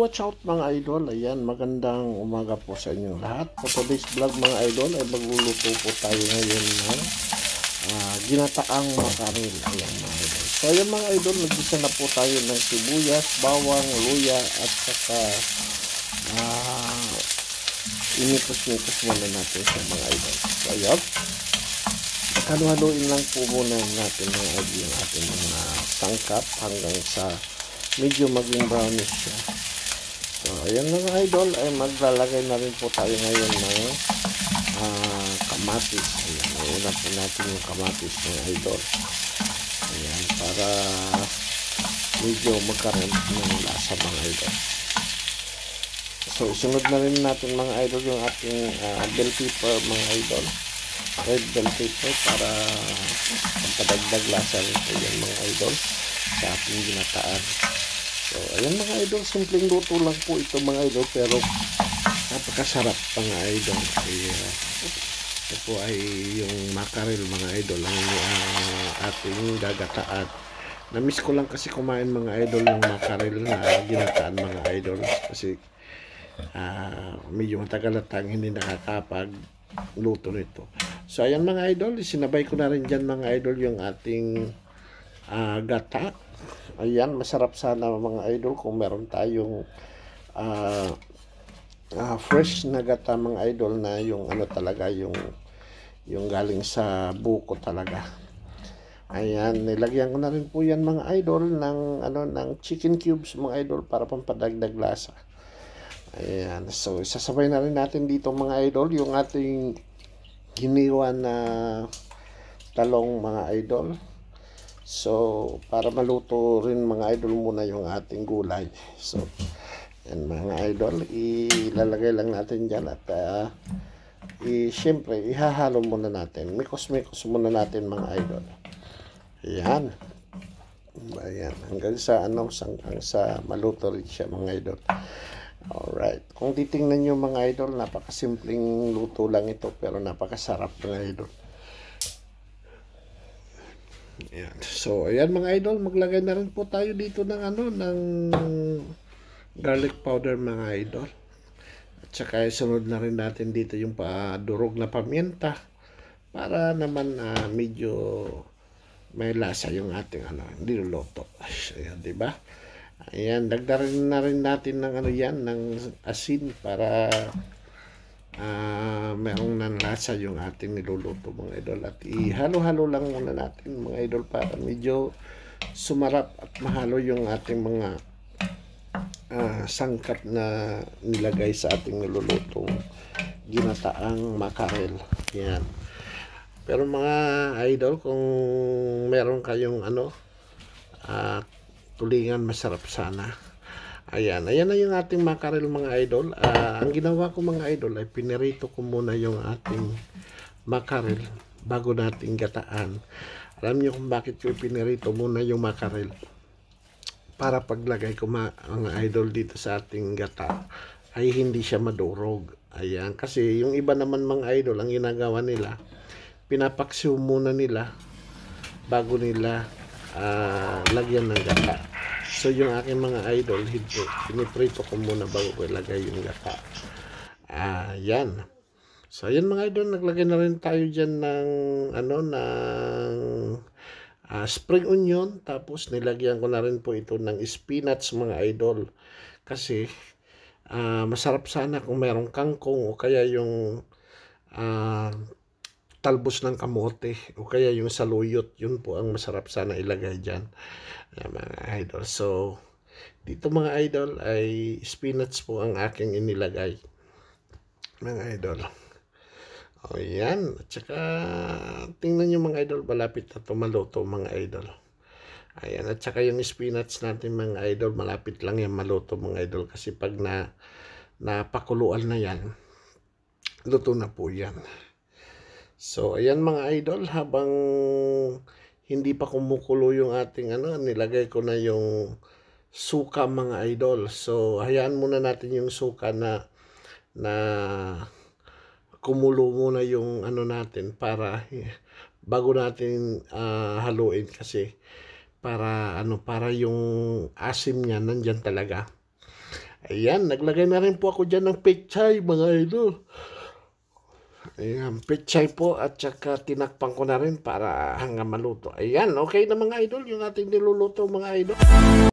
watch out mga idol. Ayan, magandang umaga po sa inyong lahat. For today's vlog mga idol ay magluluto po tayo ngayon ng ginataang makarel. Ayan mga idol. So ayan mga idol, nagisa na po tayo ng sibuyas, bawang, luya at saka initos-nitos muna natin sa mga idol. So ayan, halu-haluin lang po muna natin mga idol yung ating mga sangkap hanggang sa medyo maging brownish siya. So ayan mga idol, ay maglalagay na rin po tayo ngayon ng kamatis. Ayan, una po natin yung kamatis mga idol. Ayan, para medyo magkaroon ng lasa mga idol. So isunod na rin natin mga idol yung ating bell pepper mga idol, red bell pepper, para magpadagdag lasa rin po yan mga idol sa ating ginataan. So ayan mga idol, simpleng luto lang po ito mga idol, pero napakasarap mga idol. Ito po ay yung makarel mga idol, ang ating gagataan. Namiss ko lang kasi kumain mga idol ng makarel na ginataan mga idol, kasi medyo matagal na tayong hindi nakakapag luto nito. So ayan mga idol, sinabay ko na rin dyan mga idol yung ating gata. Ayan, masarap sana mga idol kung meron tayong fresh na gata mga idol, na yung ano talaga, yung galing sa buko talaga. Ayan, nilagyan ko na rin po yan mga idol ng ng chicken cubes mga idol, para pampadagdag lasa. Ayan, so isasabay na rin natin dito mga idol yung ating giniwa na talong mga idol. So para maluto rin mga idol muna yung ating gulay. So yan mga idol, ilalagay lang natin dyan at siyempre ihahalo muna natin, mikos-mikos muna natin mga idol. Ayan, ayan, hanggang sa hanggang sa maluto rin siya mga idol. Alright, kung titingnan nyo mga idol, napakasimpleng luto lang ito, pero napakasarap mga idol. Ayan. So ayan mga idol, maglagay na rin po tayo dito ng ng garlic powder mga idol. At saka sunod na rin natin dito yung durog na paminta, para naman medyo may lasa yung ating niluluto. Ayan, di ba? Ayan, dagdagan na rin natin ng ng asin, para merong nanlasa yung ating niluluto mga idol. At ihalo-halo lang muna natin mga idol, para medyo sumarap at mahalo yung ating mga sangkap na nilagay sa ating nilulutong ginataang makarel. Yan. Pero mga idol, kung meron kayong tulingan, masarap sana. Ayan, ayan na yung ating makarel mga idol. Ang ginawa ko mga idol ay pinirito ko muna yung ating makarel bago nating gataan. Alam niyo kung bakit ko pinirito muna yung makarel? Para paglagay ko mga idol dito sa ating gata ay hindi siya madurog. Ayan, kasi yung iba naman mga idol, ang ginagawa nila, pinapaksiw muna nila bago nila lagyan ng gata. So yung aking mga idol, hindi, piniprito ko muna bago ko ilagay yung gata. Yan. So ayan mga idol, naglagay na rin tayo dyan ng spring onion, tapos nilagyan ko na rin po ito ng spinach mga idol, kasi masarap sana kung merong kangkong, o kaya yung talbos ng kamote, o kaya yung saluyot. Yun po ang masarap sana ilagay dyan mga idol. So dito mga idol ay spinach po ang aking inilagay mga idol. O yan, at saka tingnan nyo mga idol, malapit na maluto mga idol. Ayan, at saka yung spinach natin mga idol, malapit lang yan maluto mga idol, kasi pag napakuluan na yan, luto na po yan. So ayan mga idol, habang hindi pa kumukulo yung ating nilagay ko na yung suka mga idol. So hayaan muna natin yung suka na kumulo muna yung natin, para bago natin haluin, kasi para para yung asim niya nandyan talaga. Ayan, naglagay na rin po ako dyan ng pechay, mga idol. Ayan, pechay po at saka tinakpan ko na rin para hanggang maluto. Ayan, okay na mga idol, yung ating niluluto mga idol.